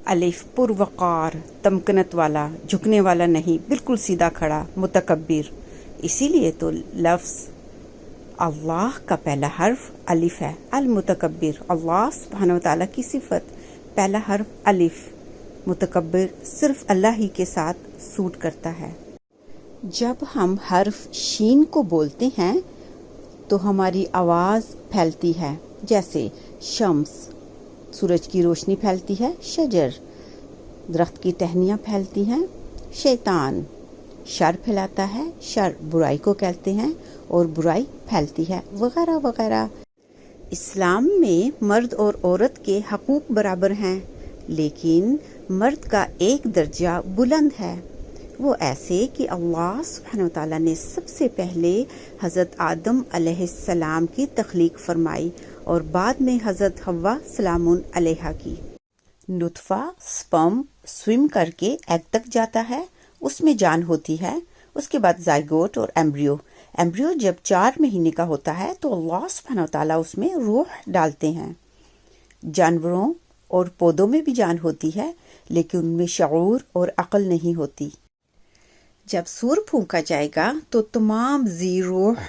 الف پروقار، تمکنت والا، جھکنے والا نہیں، بالکل سیدھا کھڑا، متکبر. اسی لیے تو لفظ اللہ کا پہلا حرف الف ہے. المتکبر، اللہ سبحانہ و تعالیٰ کی صفت، پہلا حرف الف. متکبر صرف اللہ ہی کے ساتھ سوٹ کرتا ہے. جب ہم حرف شین کو بولتے ہیں تو ہماری آواز پھیلتی ہے، جیسے شمس، سورج کی روشنی پھیلتی ہے. شجر، درخت کی ٹہنیاں پھیلتی ہیں. شیطان، شر پھیلاتا ہے. شر برائی کو کہتے ہیں اور برائی پھیلتی ہے، وغیرہ وغیرہ. اسلام میں مرد اور عورت کے حقوق برابر ہیں، لیکن مرد کا ایک درجہ بلند ہے. وہ ایسے کہ اللہ سبحانہ و تعالیٰ نے سب سے پہلے حضرت آدم علیہ السلام کی تخلیق فرمائی اور بعد میں حضرت حوا سلام علیہا کی. نطفہ سپرم سوئم کر کے ایگ تک جاتا ہے، اس میں جان ہوتی ہے. اس کے بعد زائگوٹ اور ایمبریو جب 4 مہینے کا ہوتا ہے تو اللہ سبحانہ و تعالیٰ اس میں روح ڈالتے ہیں. جانوروں اور پودوں میں بھی جان ہوتی ہے، لیکن ان میں شعور اور عقل نہیں ہوتی. جب سور پھونکا جائے گا تو تمام ذی روح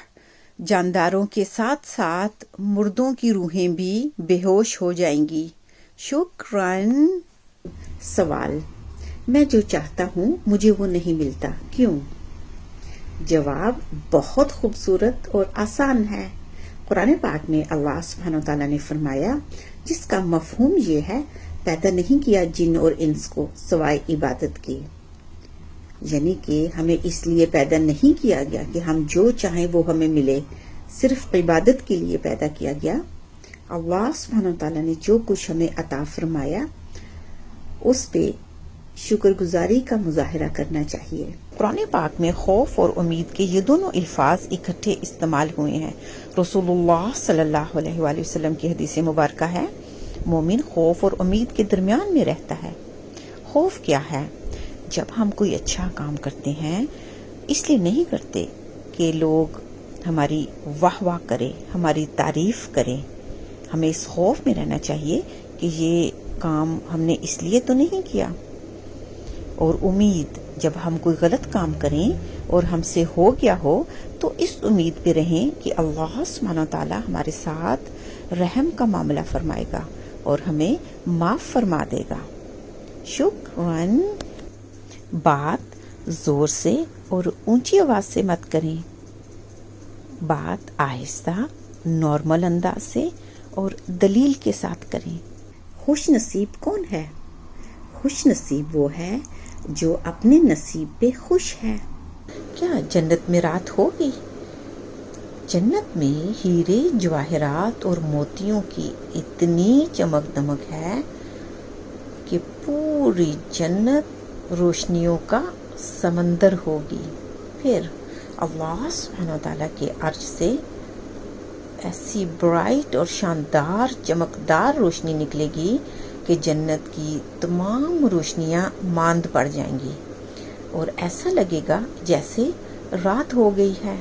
جانداروں کے ساتھ ساتھ مردوں کی روحیں بھی بے ہوش ہو جائیں گی. شکراً. سوال: میں جو چاہتا ہوں مجھے وہ نہیں ملتا، کیوں؟ جواب بہت خوبصورت اور آسان ہے. قرآن پاک میں اللہ سبحانہ وتعالیٰ نے فرمایا، جس کا مفہوم یہ ہے، پیدا نہیں کیا جن اور انس کو سوائے عبادت کے. یعنی کہ ہمیں اس لیے پیدا نہیں کیا گیا کہ ہم جو چاہیں وہ ہمیں ملے، صرف عبادت کے لیے پیدا کیا گیا. اللہ سبحانہ وتعالیٰ نے جو کچھ ہمیں عطا فرمایا اس پہ شکر گزاری کا مظاہرہ کرنا چاہیے. قرآن پاک میں خوف اور امید کے یہ دونوں الفاظ اکٹھے استعمال ہوئے ہیں. رسول اللہ صلی اللہ علیہ وآلہ وسلم کی حدیث مبارکہ ہے، مومن خوف اور امید کے درمیان میں رہتا ہے. خوف کیا ہے؟ جب ہم کوئی اچھا کام کرتے ہیں اس لیے نہیں کرتے کہ لوگ ہماری واہ واہ کریں، ہماری تعریف کریں. ہمیں اس خوف میں رہنا چاہیے کہ یہ کام ہم نے اس لیے تو نہیں کیا. اور امید، جب ہم کوئی غلط کام کریں اور ہم سے ہو گیا ہو تو اس امید پہ رہیں کہ اللہ سبحانہ تعالیٰ ہمارے ساتھ رحم کا معاملہ فرمائے گا اور ہمیں معاف فرما دے گا. شکراً. بات زور سے اور اونچی آواز سے مت کریں، بات آہستہ نارمل انداز سے اور دلیل کے ساتھ کریں. خوش نصیب کون ہے؟ خوش نصیب وہ ہے جو اپنے نصیب پہ خوش ہے. کیا جنت میں رات ہوگی؟ جنت میں ہیرے جواہرات اور موتیوں کی اتنی چمک دمک ہے کہ پوری جنت روشنیوں کا سمندر ہوگی. پھر اللہ سبحانہ وتعالیٰ کے عرش سے ایسی برائٹ اور شاندار چمکدار روشنی نکلے گی کہ جنت کی تمام روشنیاں ماند پڑ جائیں گی اور ایسا لگے گا جیسے رات ہو گئی ہے.